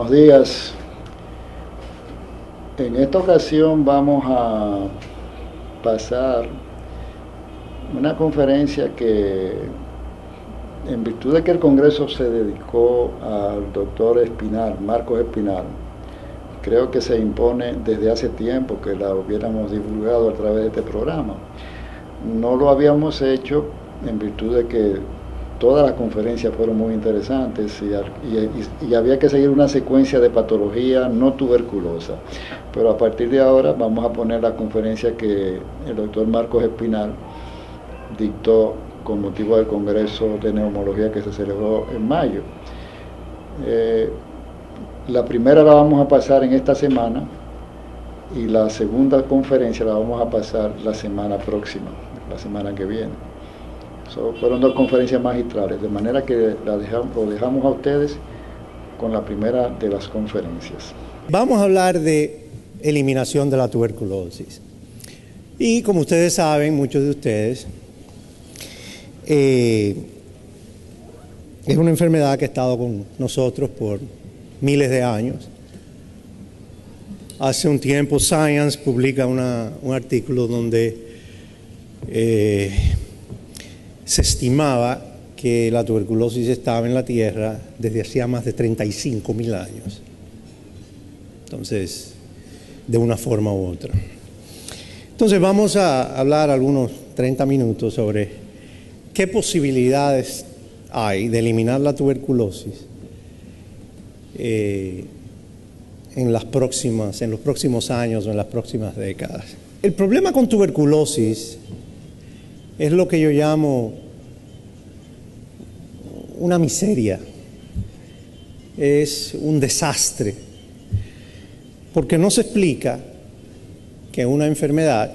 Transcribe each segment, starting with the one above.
Buenos días. En esta ocasión vamos a pasar una conferencia que, en virtud de que el Congreso se dedicó al doctor Espinal, Marcos Espinal, creo que se impone desde hace tiempo que la hubiéramos divulgado a través de este programa. No lo habíamos hecho en virtud de que todas las conferencias fueron muy interesantes y había que seguir una secuencia de patología no tuberculosa. Pero a partir de ahora vamos a poner la conferencia que el doctor Marcos Espinal dictó con motivo del Congreso de Neumología que se celebró en mayo. La primera la vamos a pasar en esta semana y la segunda conferencia la vamos a pasar la semana próxima, la semana que viene. Fueron dos conferencias magistrales, de manera que lo dejamos a ustedes con la primera de las conferencias. Vamos a hablar de eliminación de la tuberculosis. Y como ustedes saben, muchos de ustedes, es una enfermedad que ha estado con nosotros por miles de años. Hace un tiempo Science publica un artículo donde se estimaba que la tuberculosis estaba en la Tierra desde hacía más de 35.000 años. Entonces, de una forma u otra. Entonces vamos a hablar algunos 30 minutos sobre qué posibilidades hay de eliminar la tuberculosis en los próximos años o en las próximas décadas. El problema con tuberculosis es lo que yo llamo una miseria, es un desastre, porque no se explica que una enfermedad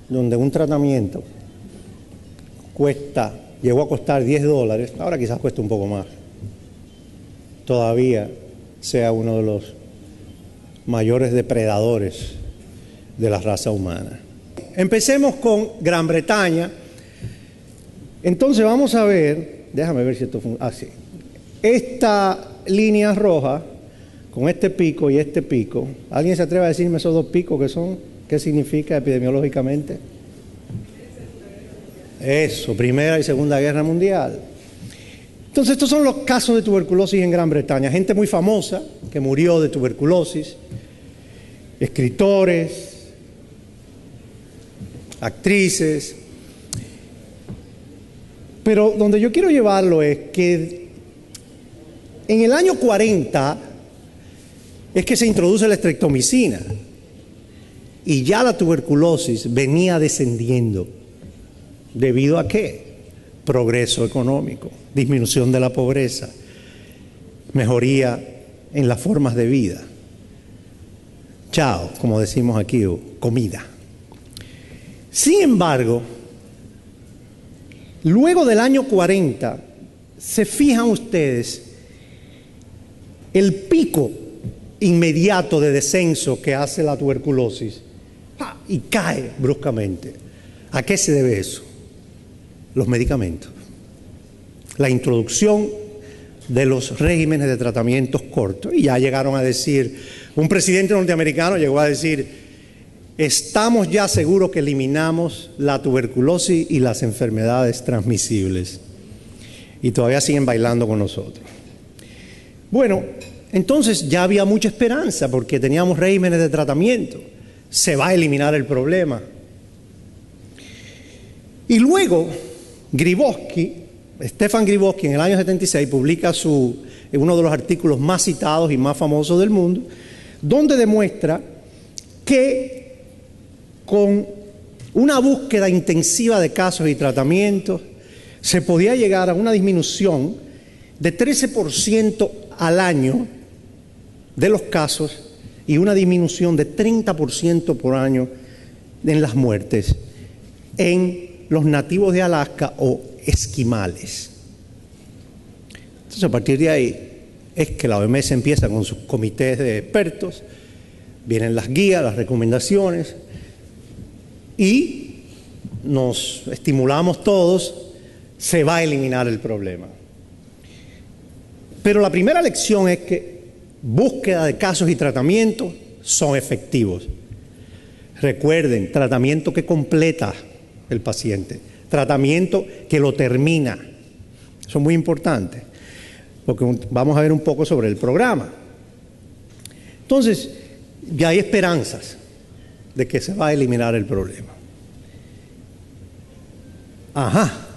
donde un tratamiento llegó a costar $10, ahora quizás cueste un poco más, todavía sea uno de los mayores depredadores de la raza humana. Empecemos con Gran Bretaña. Entonces vamos a ver, déjame ver si esto funciona. Sí. Esta línea roja, con este pico y este pico, ¿alguien se atreve a decirme esos dos picos qué son? ¿Qué significa epidemiológicamente? Eso, Primera y Segunda Guerra Mundial. Entonces estos son los casos de tuberculosis en Gran Bretaña. Gente muy famosa que murió de tuberculosis, escritores, actrices. Pero donde yo quiero llevarlo es que en el año 40 es que se introduce la estreptomicina y ya la tuberculosis venía descendiendo. ¿Debido a qué? Progreso económico, disminución de la pobreza, mejoría en las formas de vida. Chao, como decimos aquí, comida. Sin embargo, luego del año 40, se fijan ustedes el pico inmediato de descenso que hace la tuberculosis y cae bruscamente. ¿A qué se debe eso? Los medicamentos. La introducción de los regímenes de tratamientos cortos. Y ya llegaron a decir, un presidente norteamericano llegó a decir, estamos ya seguros que eliminamos la tuberculosis y las enfermedades transmisibles. Y todavía siguen bailando con nosotros. Bueno, entonces ya había mucha esperanza porque teníamos regímenes de tratamiento. Se va a eliminar el problema. Y luego, Stefan Grybowski, en el año 76, publica uno de los artículos más citados y más famosos del mundo, donde demuestra que con una búsqueda intensiva de casos y tratamientos se podía llegar a una disminución de 13% al año de los casos y una disminución de 30% por año en las muertes en los nativos de Alaska o esquimales. Entonces, a partir de ahí es que la OMS empieza con sus comités de expertos, vienen las guías, las recomendaciones y nos estimulamos todos, se va a eliminar el problema. Pero la primera lección es que búsqueda de casos y tratamientos son efectivos. Recuerden, tratamiento que completa el paciente, tratamiento que lo termina. Eso es muy importante, porque vamos a ver un poco sobre el programa. Entonces, ya hay esperanzas de que se va a eliminar el problema. Ajá.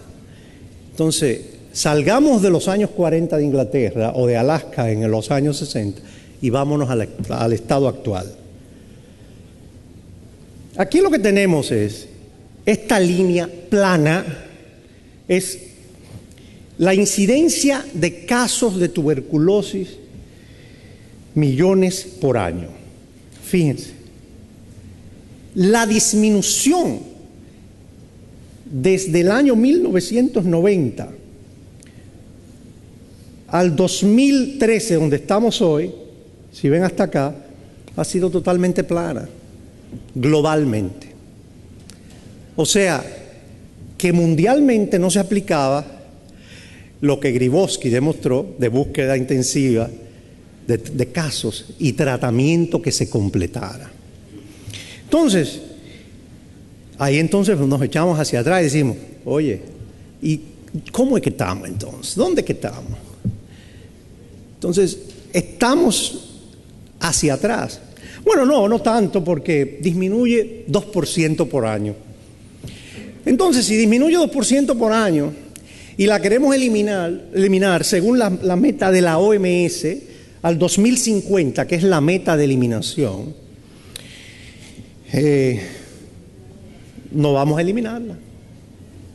Entonces, salgamos de los años 40 de Inglaterra o de Alaska en los años 60 y vámonos al estado actual. Aquí lo que tenemos es, esta línea plana es la incidencia de casos de tuberculosis, millones por año. Fíjense, la disminución desde el año 1990 al 2013, donde estamos hoy, si ven hasta acá, ha sido totalmente plana, globalmente. O sea, que mundialmente no se aplicaba lo que Grybowski demostró de búsqueda intensiva de casos y tratamiento que se completara. Entonces, ahí entonces nos echamos hacia atrás y decimos, oye, ¿y cómo es que estamos entonces? ¿Dónde es que estamos? Entonces, estamos hacia atrás. Bueno, no tanto, porque disminuye 2% por año. Entonces, si disminuye 2% por año y la queremos eliminar según la meta de la OMS al 2050, que es la meta de eliminación, no vamos a eliminarla.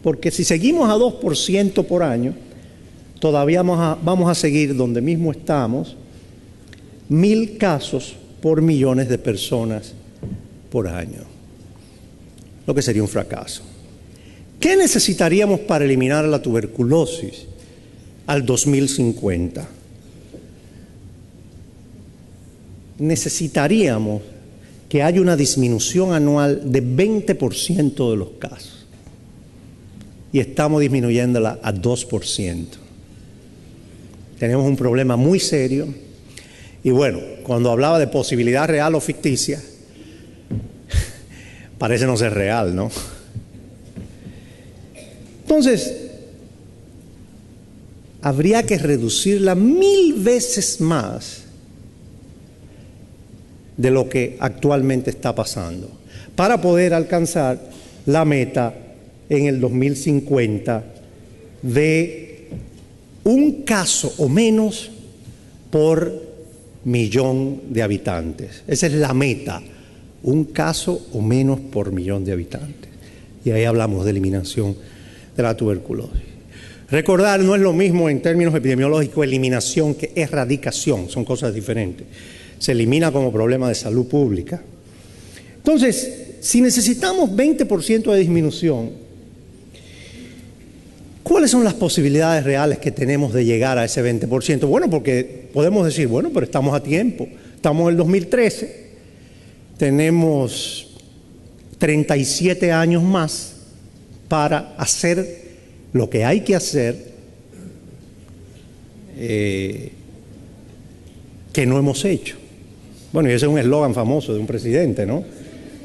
Porque si seguimos a 2% por año, todavía vamos a seguir donde mismo estamos, 1000 casos por millones de personas por año, lo que sería un fracaso. ¿Qué necesitaríamos para eliminar la tuberculosis al 2050? Necesitaríamos que haya una disminución anual de 20% de los casos. Y estamos disminuyéndola a 2%. Tenemos un problema muy serio. Y bueno, cuando hablaba de posibilidad real o ficticia, parece no ser real, ¿no? Entonces, habría que reducirla 1000 veces más de lo que actualmente está pasando para poder alcanzar la meta en el 2050 de un caso o menos por millón de habitantes. Esa es la meta, un caso o menos por millón de habitantes. Y ahí hablamos de eliminación de la tuberculosis. Recordar, no es lo mismo en términos epidemiológicos eliminación que erradicación, son cosas diferentes. Se elimina como problema de salud pública. Entonces, si necesitamos 20% de disminución, ¿cuáles son las posibilidades reales que tenemos de llegar a ese 20%? Bueno, porque podemos decir, bueno, pero estamos a tiempo. Estamos en el 2013, tenemos 37 años más para hacer lo que hay que hacer que no hemos hecho. Bueno, y ese es un eslogan famoso de un presidente, ¿no?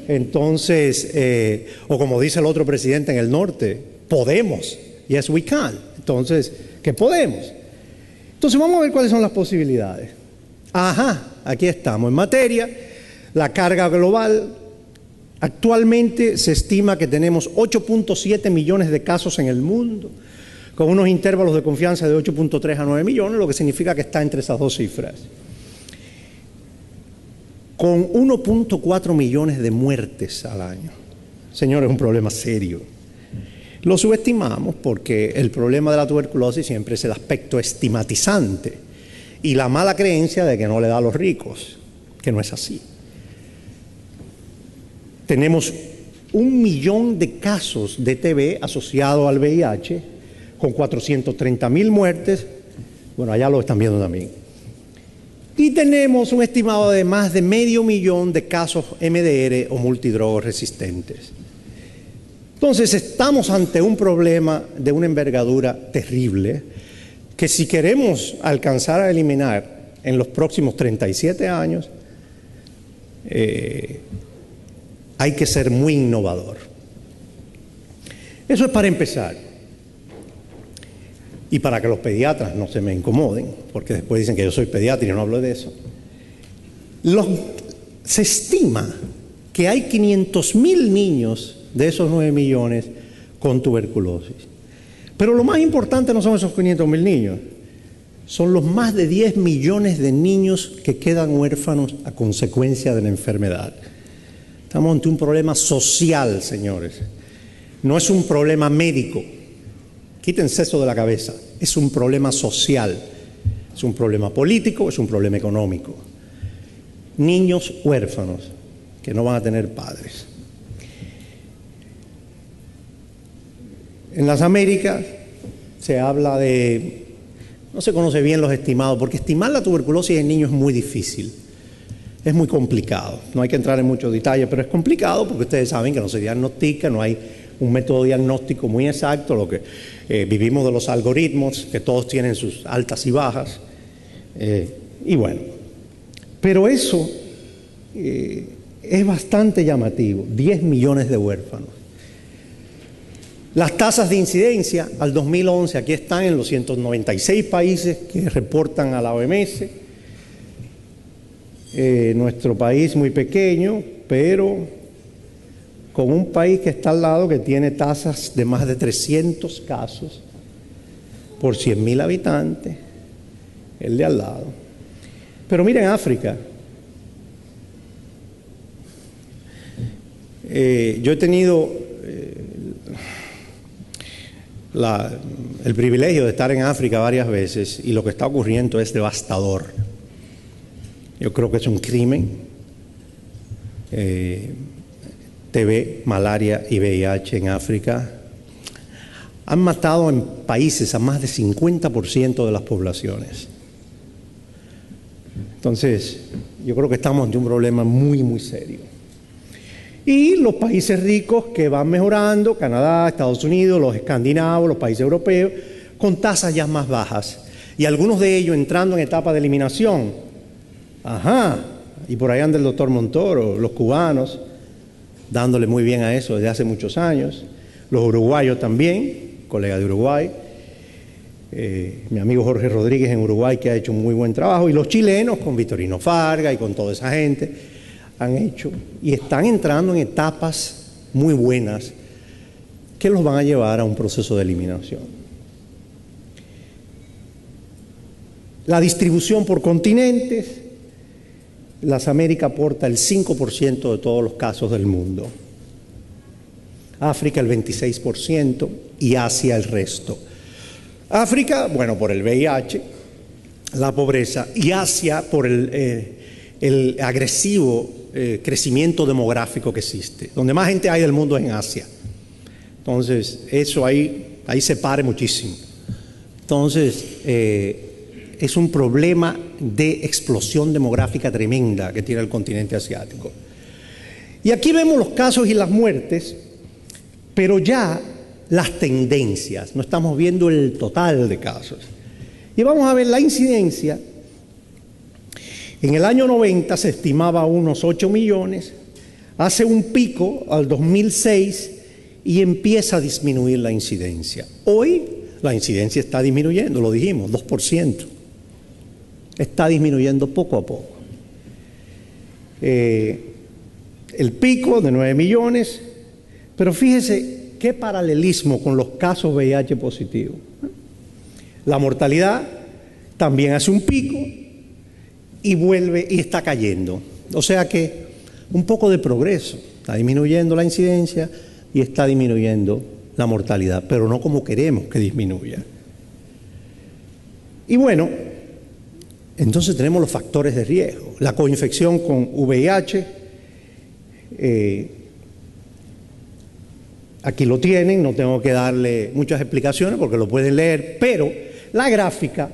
Entonces, o como dice el otro presidente en el norte, podemos. Yes, we can. Entonces, ¿qué podemos? Entonces, vamos a ver cuáles son las posibilidades. Ajá, aquí estamos. En materia, la carga global, actualmente se estima que tenemos 8.7 millones de casos en el mundo, con unos intervalos de confianza de 8.3 a 9 millones, lo que significa que está entre esas dos cifras. Con 1.4 millones de muertes al año. Señores, es un problema serio. Lo subestimamos porque el problema de la tuberculosis siempre es el aspecto estigmatizante y la mala creencia de que no le da a los ricos, que no es así. Tenemos 1 millón de casos de TB asociados al VIH, con 430.000 muertes. Bueno, allá lo están viendo también. Y tenemos un estimado de más de 500.000 de casos MDR o multidrogos resistentes. Entonces, estamos ante un problema de una envergadura terrible que si queremos alcanzar a eliminar en los próximos 37 años, hay que ser muy innovador. Eso es para empezar. Y para que los pediatras no se me incomoden, porque después dicen que yo soy pediatra y no hablo de eso. Se estima que hay 500.000 niños de esos 9 millones con tuberculosis. Pero lo más importante no son esos 500.000 niños, son los más de 10 millones de niños que quedan huérfanos a consecuencia de la enfermedad. Estamos ante un problema social, señores. No es un problema médico. Quítense eso de la cabeza. Es un problema social. Es un problema político, es un problema económico. Niños huérfanos que no van a tener padres. En las Américas se habla de... No se conoce bien los estimados, porque estimar la tuberculosis en niños es muy difícil. Es muy complicado. No hay que entrar en muchos detalles, pero es complicado porque ustedes saben que no se diagnostica, no hay un método diagnóstico muy exacto, lo que vivimos de los algoritmos, que todos tienen sus altas y bajas. Y bueno, pero eso es bastante llamativo, 10 millones de huérfanos. Las tasas de incidencia al 2011, aquí están en los 196 países que reportan a la OMS. Nuestro país muy pequeño, pero con un país que está al lado que tiene tasas de más de 300 casos por 100.000 habitantes, el de al lado. Pero miren África. Yo he tenido el privilegio de estar en África varias veces y lo que está ocurriendo es devastador. Yo creo que es un crimen. TB, malaria y VIH en África han matado en países a más de 50% de las poblaciones. Entonces, yo creo que estamos ante un problema muy, muy serio. Y los países ricos que van mejorando, Canadá, Estados Unidos, los escandinavos, los países europeos, con tasas ya más bajas. Y algunos de ellos entrando en etapa de eliminación. Ajá, y por ahí anda el doctor Montoro, los cubanos, dándole muy bien a eso desde hace muchos años. Los uruguayos también, colega de Uruguay. Mi amigo Jorge Rodríguez en Uruguay, que ha hecho un muy buen trabajo. Y los chilenos, con Vitorino Farga y con toda esa gente, han hecho y están entrando en etapas muy buenas que los van a llevar a un proceso de eliminación. La distribución por continentes, las Américas aporta el 5% de todos los casos del mundo, África el 26% y Asia el resto. África, bueno, por el VIH, la pobreza, y Asia por el agresivo crecimiento demográfico que existe. Donde más gente hay del mundo es en Asia. Entonces, eso ahí se pare muchísimo. Entonces, es un problema de explosión demográfica tremenda que tiene el continente asiático. Y aquí vemos los casos y las muertes, pero ya las tendencias, no estamos viendo el total de casos. Y vamos a ver la incidencia. En el año 90 se estimaba unos 8 millones, hace un pico al 2006 y empieza a disminuir la incidencia. Hoy la incidencia está disminuyendo, lo dijimos, 2%. Está disminuyendo poco a poco. El pico de 9 millones, pero fíjese qué paralelismo con los casos VIH positivos. La mortalidad también hace un pico y vuelve y está cayendo. O sea que un poco de progreso. Está disminuyendo la incidencia y está disminuyendo la mortalidad, pero no como queremos que disminuya. Y bueno, entonces tenemos los factores de riesgo. La coinfección con VIH, aquí lo tienen, no tengo que darle muchas explicaciones porque lo pueden leer, pero la gráfica,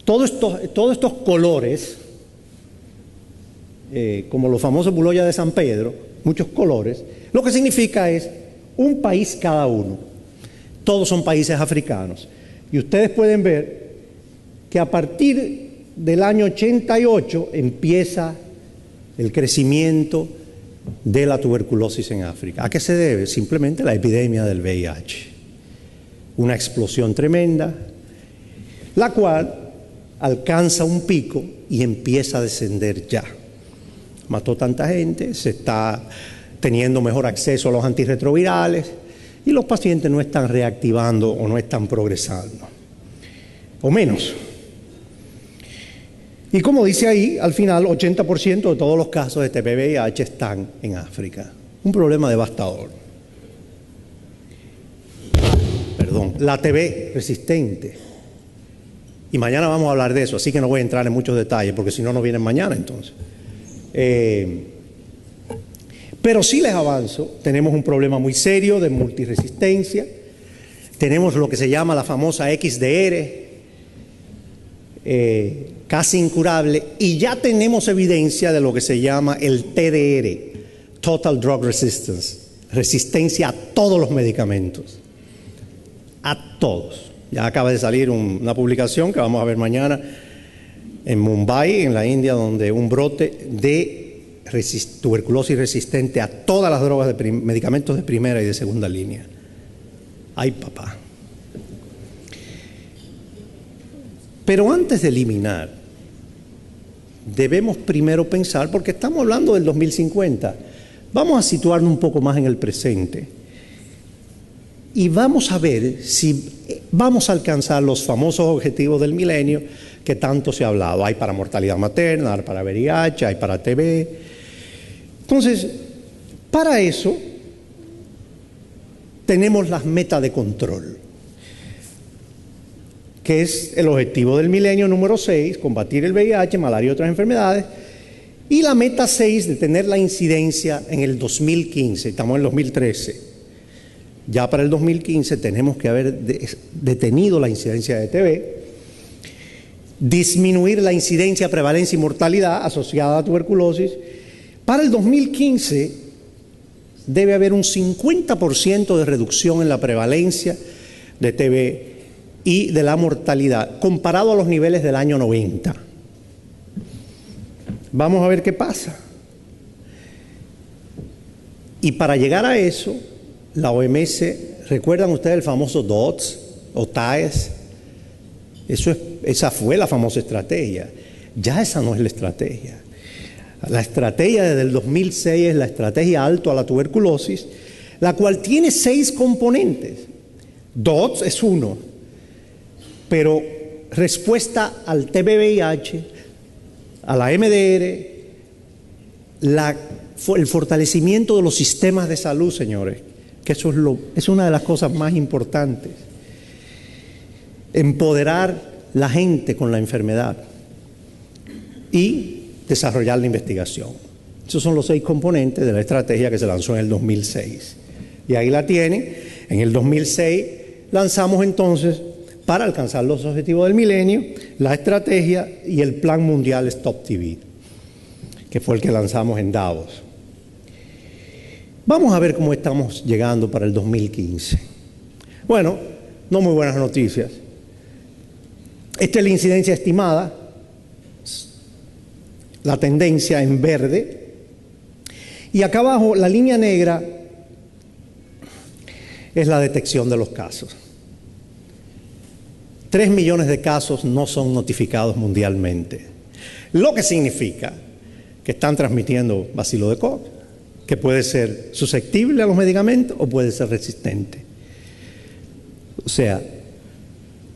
todos estos colores, como los famosos buloyas de San Pedro, muchos colores, lo que significa es un país cada uno. Todos son países africanos. Y ustedes pueden ver que a partir del año 88 empieza el crecimiento de la tuberculosis en África. ¿A qué se debe? Simplemente la epidemia del VIH. Una explosión tremenda, la cual alcanza un pico y empieza a descender ya. Mató tanta gente, se está teniendo mejor acceso a los antirretrovirales y los pacientes no están reactivando o no están progresando, o menos. Y como dice ahí, al final 80% de todos los casos de TB-VIH están en África. Un problema devastador. Perdón, la TB resistente. Y mañana vamos a hablar de eso, así que no voy a entrar en muchos detalles, porque si no, no vienen mañana entonces. Pero sí les avanzo, tenemos un problema muy serio de multiresistencia, tenemos lo que se llama la famosa XDR, casi incurable, y ya tenemos evidencia de lo que se llama el TDR, Total Drug Resistance, resistencia a todos los medicamentos, a todos. Ya acaba de salir una publicación que vamos a ver mañana en Mumbai, en la India, donde un brote de tuberculosis resistente a todas las drogas, medicamentos de primera y de segunda línea. ¡Ay, papá! Pero antes de eliminar, debemos primero pensar, porque estamos hablando del 2050, vamos a situarnos un poco más en el presente y vamos a ver si vamos a alcanzar los famosos objetivos del milenio que tanto se ha hablado. Hay para mortalidad materna, hay para VIH, hay para TB. Entonces, para eso tenemos las metas de control, que es el objetivo del milenio número 6, combatir el VIH, malaria y otras enfermedades, y la meta 6 de tener la incidencia en el 2015, estamos en el 2013. Ya para el 2015 tenemos que haber detenido la incidencia de TB, disminuir la incidencia, prevalencia y mortalidad asociada a tuberculosis. Para el 2015 debe haber un 50% de reducción en la prevalencia de TB y de la mortalidad, comparado a los niveles del año 90. Vamos a ver qué pasa. Y para llegar a eso, la OMS, ¿recuerdan ustedes el famoso DOTS o TAES? Esa fue la famosa estrategia. Ya esa no es la estrategia. La estrategia desde el 2006 es la estrategia alto a la tuberculosis, la cual tiene 6 componentes. DOTS es uno, pero respuesta al TB-VIH, a la MDR, el fortalecimiento de los sistemas de salud, señores, que eso es una de las cosas más importantes. Empoderar la gente con la enfermedad y desarrollar la investigación. Esos son los 6 componentes de la estrategia que se lanzó en el 2006. Y ahí la tienen. En el 2006 lanzamos entonces, para alcanzar los objetivos del milenio, la estrategia y el Plan Mundial Stop TB, que fue el que lanzamos en Davos. Vamos a ver cómo estamos llegando para el 2015. Bueno, no muy buenas noticias. Esta es la incidencia estimada, la tendencia en verde, y acá abajo la línea negra es la detección de los casos. 3 millones de casos no son notificados mundialmente, lo que significa que están transmitiendo bacilo de Koch, que puede ser susceptible a los medicamentos o puede ser resistente. O sea,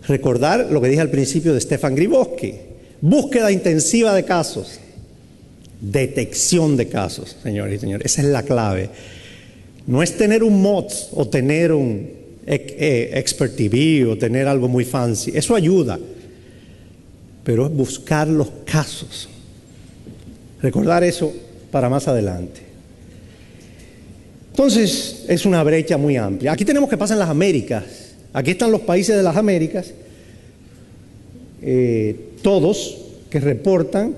recordar lo que dije al principio de Stefan Grybowski: búsqueda intensiva de casos, detección de casos, señores y señores. Esa es la clave. No es tener un MOTS o tener un Expert TV o tener algo muy fancy. Eso ayuda, pero es buscar los casos. Recordar eso para más adelante. Entonces, es una brecha muy amplia. Aquí tenemos qué pasa en las Américas. Aquí están los países de las Américas, todos que reportan.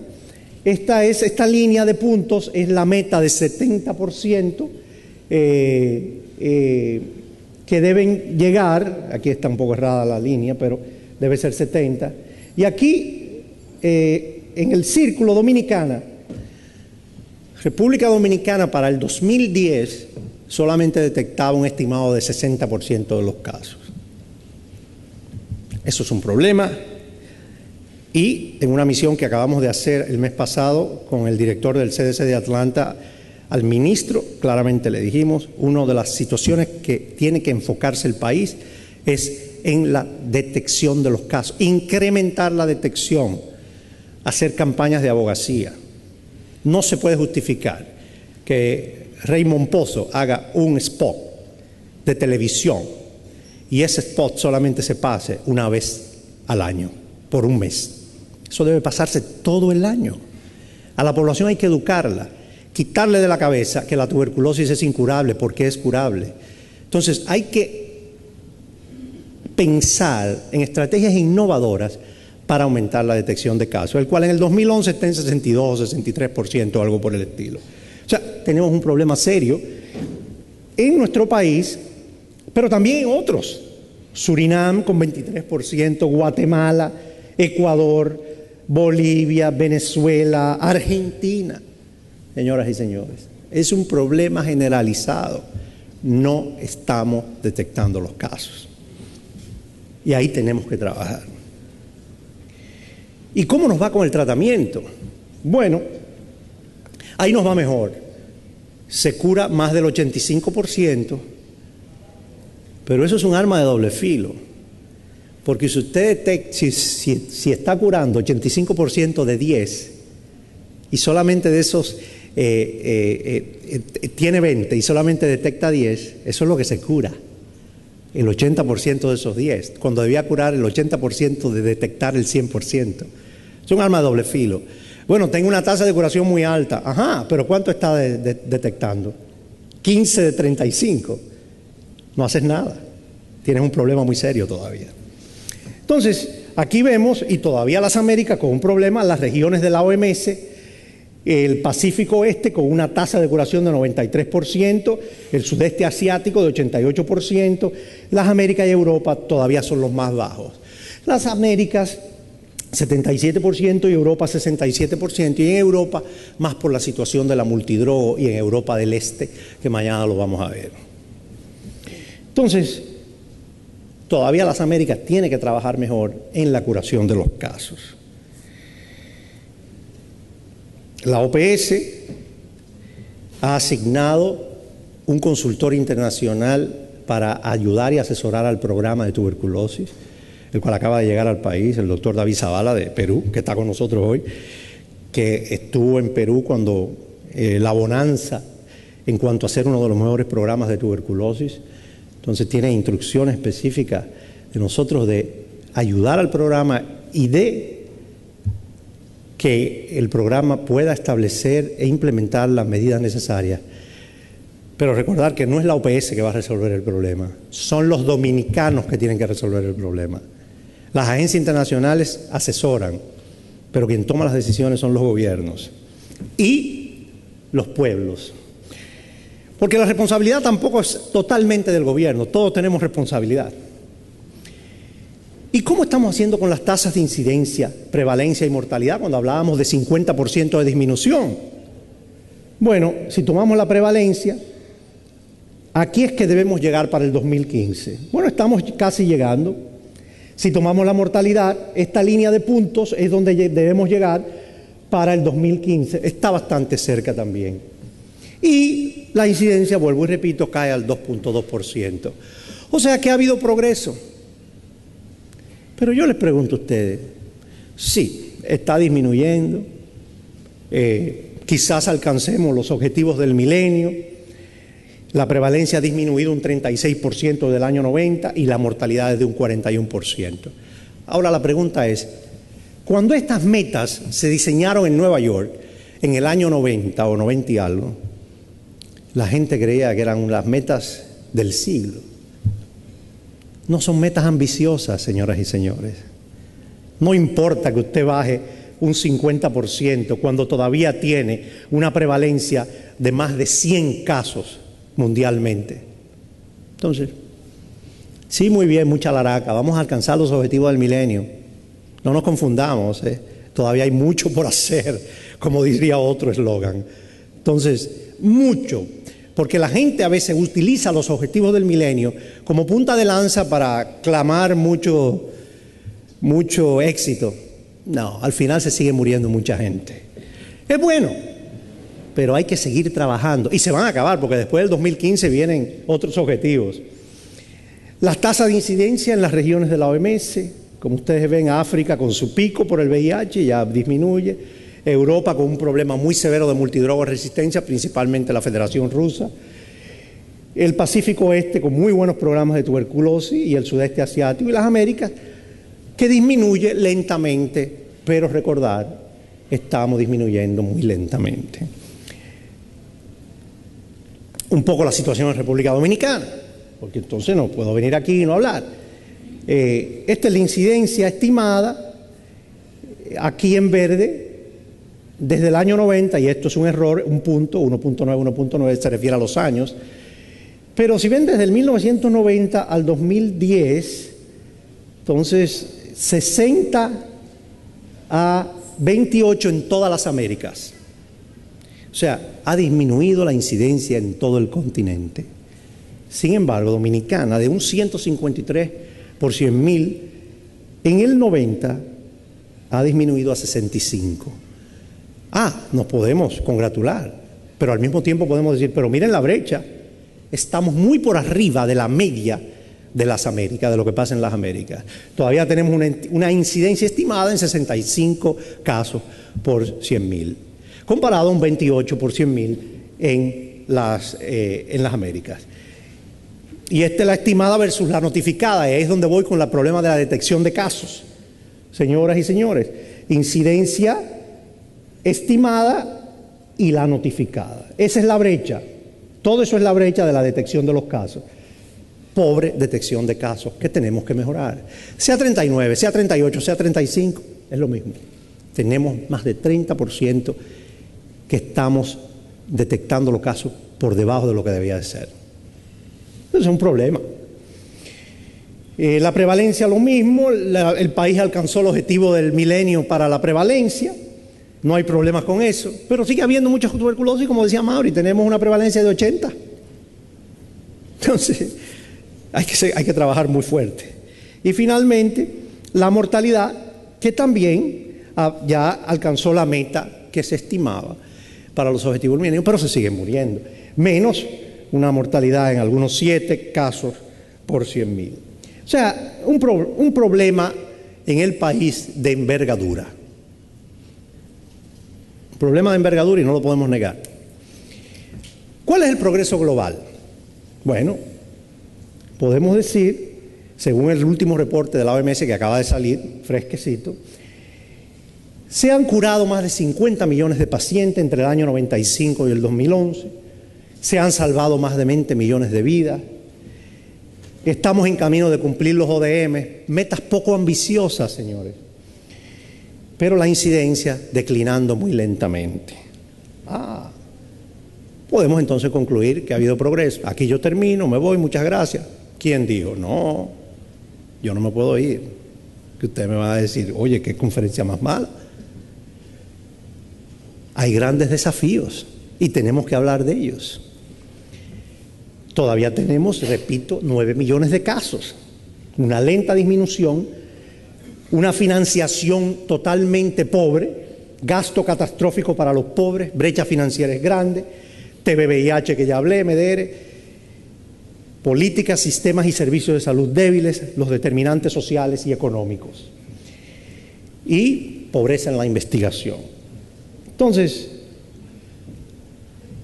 Esta línea de puntos es la meta de 70% que deben llegar. Aquí está un poco errada la línea, pero debe ser 70. Y aquí en el círculo Dominicana, República Dominicana para el 2010 solamente detectaba un estimado de 60% de los casos. Eso es un problema. Y en una misión que acabamos de hacer el mes pasado con el director del CDC de Atlanta, al ministro claramente le dijimos, una de las situaciones que tiene que enfocarse el país es en la detección de los casos, incrementar la detección, hacer campañas de abogacía. No se puede justificar que Raymond Pozo haga un spot de televisión y ese spot solamente se pase una vez al año, por un mes. Eso debe pasarse todo el año. A la población hay que educarla, quitarle de la cabeza que la tuberculosis es incurable, porque es curable. Entonces hay que pensar en estrategias innovadoras para aumentar la detección de casos, el cual en el 2011 está en 62 o 63%, algo por el estilo. O sea, tenemos un problema serio en nuestro país, pero también en otros. Surinam con 23%, Guatemala, Ecuador, Bolivia, Venezuela, Argentina. Señoras y señores, es un problema generalizado. No estamos detectando los casos. Y ahí tenemos que trabajar. ¿Y cómo nos va con el tratamiento? Bueno, ahí nos va mejor. Se cura más del 85%, pero eso es un arma de doble filo. Porque si usted detecta, si está curando 85% de 10 y solamente de esos tiene 20 y solamente detecta 10, eso es lo que se cura. El 80% de esos 10, cuando debía curar el 80% de detectar el 100%. Es un arma de doble filo. Bueno, tengo una tasa de curación muy alta. Ajá, pero ¿cuánto está detectando? 15 de 35. No haces nada. Tienes un problema muy serio todavía. Entonces, aquí vemos, y todavía las Américas con un problema, las regiones de la OMS, el Pacífico Oeste con una tasa de curación de 93%, el Sudeste Asiático de 88%, las Américas y Europa todavía son los más bajos. Las Américas 77% y Europa 67%, y en Europa más por la situación de la multidroga, y en Europa del Este, que mañana lo vamos a ver. Entonces, todavía las Américas tienen que trabajar mejor en la curación de los casos. La OPS ha asignado un consultor internacional para ayudar y asesorar al programa de tuberculosis, el cual acaba de llegar al país, el doctor David Zavala de Perú, que está con nosotros hoy, que estuvo en Perú cuando la bonanza en cuanto a ser uno de los mejores programas de tuberculosis. Entonces tiene instrucciones específicas de nosotros de ayudar al programa y de que el programa pueda establecer e implementar las medidas necesarias. Pero recordar que no es la OPS que va a resolver el problema, son los dominicanos que tienen que resolver el problema. Las agencias internacionales asesoran, pero quien toma las decisiones son los gobiernos y los pueblos. Porque la responsabilidad tampoco es totalmente del gobierno, todos tenemos responsabilidad. ¿Y cómo estamos haciendo con las tasas de incidencia, prevalencia y mortalidad cuando hablábamos de 50% de disminución? Bueno, si tomamos la prevalencia, aquí es que debemos llegar para el 2015. Bueno, estamos casi llegando. Si tomamos la mortalidad, esta línea de puntos es donde debemos llegar para el 2015. Está bastante cerca también. Y la incidencia, vuelvo y repito, cae al 2.2%. O sea que ha habido progreso. Pero yo les pregunto a ustedes, sí, está disminuyendo, quizás alcancemos los objetivos del milenio, la prevalencia ha disminuido un 36% del año 90 y la mortalidad es de un 41%. Ahora la pregunta es, cuando estas metas se diseñaron en Nueva York en el año 90 o 90 y algo, la gente creía que eran las metas del siglo. No son metas ambiciosas, señoras y señores. No importa que usted baje un 50% cuando todavía tiene una prevalencia de más de 100 casos mundialmente. Entonces, sí, muy bien, mucha laraca, vamos a alcanzar los objetivos del milenio. No nos confundamos, Todavía hay mucho por hacer, como diría otro eslogan. Entonces, mucho, porque la gente a veces utiliza los objetivos del milenio como punta de lanza para clamar mucho éxito. No, al final se sigue muriendo mucha gente. Es bueno, pero hay que seguir trabajando. Y se van a acabar, porque después del 2015 vienen otros objetivos. Las tasas de incidencia en las regiones de la OMS, como ustedes ven, África con su pico por el VIH ya disminuye. Europa con un problema muy severo de multidroga resistencia, principalmente la Federación Rusa. El Pacífico Oeste con muy buenos programas de tuberculosis y el Sudeste Asiático. Y las Américas, que disminuye lentamente, pero recordar, estamos disminuyendo muy lentamente. Un poco la situación en República Dominicana, porque entonces no puedo venir aquí y no hablar. Esta es la incidencia estimada, aquí en verde, desde el año 90, y esto es un error, un punto, 1.9 se refiere a los años, pero si ven desde el 1990 al 2010, entonces 60 a 28 en todas las Américas. O sea, ha disminuido la incidencia en todo el continente. Sin embargo, Dominicana, de un 153 por 100.000, en el 90 ha disminuido a 65. Nos podemos congratular, pero al mismo tiempo podemos decir, pero miren la brecha, estamos muy por arriba de la media de las Américas, de lo que pasa en las Américas. Todavía tenemos una incidencia estimada en 65 casos por 100.000, comparado a un 28 por 100.000 en las Américas. Y esta es la estimada versus la notificada, y ahí es donde voy con el problema de la detección de casos. Señoras y señores, incidencia estimada y la notificada. Esa es la brecha. Todo eso es la brecha de la detección de los casos. Pobre detección de casos que tenemos que mejorar. Sea 39, sea 38, sea 35, es lo mismo. Tenemos más de 30% que estamos detectando los casos por debajo de lo que debía de ser. Eso es un problema. La prevalencia lo mismo, el país alcanzó el objetivo del milenio para la prevalencia, no hay problemas con eso, pero sigue habiendo mucha tuberculosis, como decía Mauri, tenemos una prevalencia de 80. Entonces, hay que trabajar muy fuerte. Y finalmente, la mortalidad, que también ya alcanzó la meta que se estimaba para los objetivos del milenio, pero se sigue muriendo. Menos una mortalidad en algunos 7 casos por 100.000. O sea, un problema en el país de envergadura. Un problema de envergadura y no lo podemos negar. ¿Cuál es el progreso global? Bueno, podemos decir, según el último reporte de la OMS que acaba de salir, fresquecito, se han curado más de 50 millones de pacientes entre el año 95 y el 2011, se han salvado más de 20 millones de vidas, estamos en camino de cumplir los ODM, metas poco ambiciosas, señores, pero la incidencia declinando muy lentamente. Podemos entonces concluir que ha habido progreso. Aquí yo termino, me voy, muchas gracias. ¿Quién dijo? No, yo no me puedo ir. Que usted me va a decir, oye, qué conferencia más mala. Hay grandes desafíos y tenemos que hablar de ellos. Todavía tenemos, repito, 9 millones de casos, una lenta disminución, una financiación totalmente pobre, gasto catastrófico para los pobres, brecha financiera es grande, TB-VIH que ya hablé, MEDERE, políticas, sistemas y servicios de salud débiles, los determinantes sociales y económicos, y pobreza en la investigación. Entonces,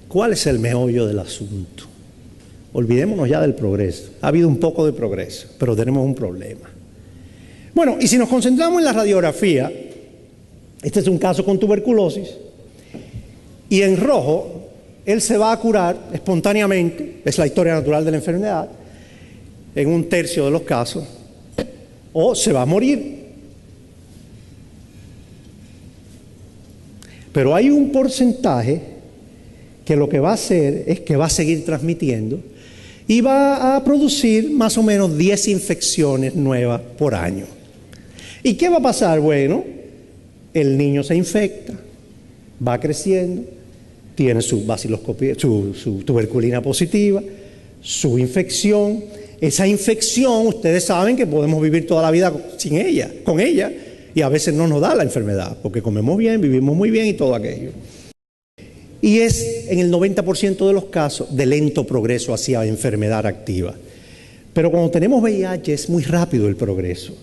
¿cuál es el meollo del asunto? Olvidémonos ya del progreso. Ha habido un poco de progreso, pero tenemos un problema. Bueno, y si nos concentramos en la radiografía, este es un caso con tuberculosis, y en rojo, él se va a curar espontáneamente, es la historia natural de la enfermedad, en un tercio de los casos, o se va a morir. Pero hay un porcentaje que lo que va a hacer es que va a seguir transmitiendo y va a producir más o menos 10 infecciones nuevas por año. ¿Y qué va a pasar? Bueno, El niño se infecta, va creciendo, tiene su tuberculina positiva, su infección. Esa infección, ustedes saben que podemos vivir toda la vida sin ella, con ella, y a veces no nos da la enfermedad, porque comemos bien, vivimos muy bien y todo aquello. Y es en el 90% de los casos de lento progreso hacia enfermedad activa. Pero cuando tenemos VIH es muy rápido el progreso.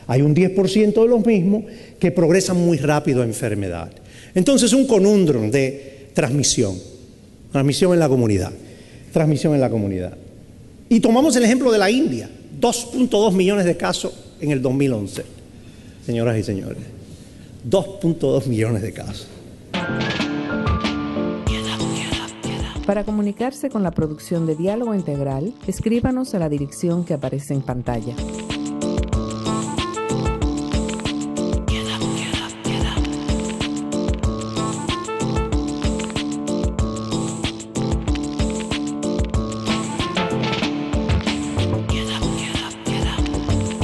Hay un 10% de los mismos que progresan muy rápido a enfermedad. Entonces un conundrum de transmisión en la comunidad, transmisión en la comunidad. Y tomamos el ejemplo de la India, 2.2 millones de casos en el 2011, señoras y señores, 2.2 millones de casos. Para comunicarse con la producción de Diálogo Integral, escríbanos a la dirección que aparece en pantalla.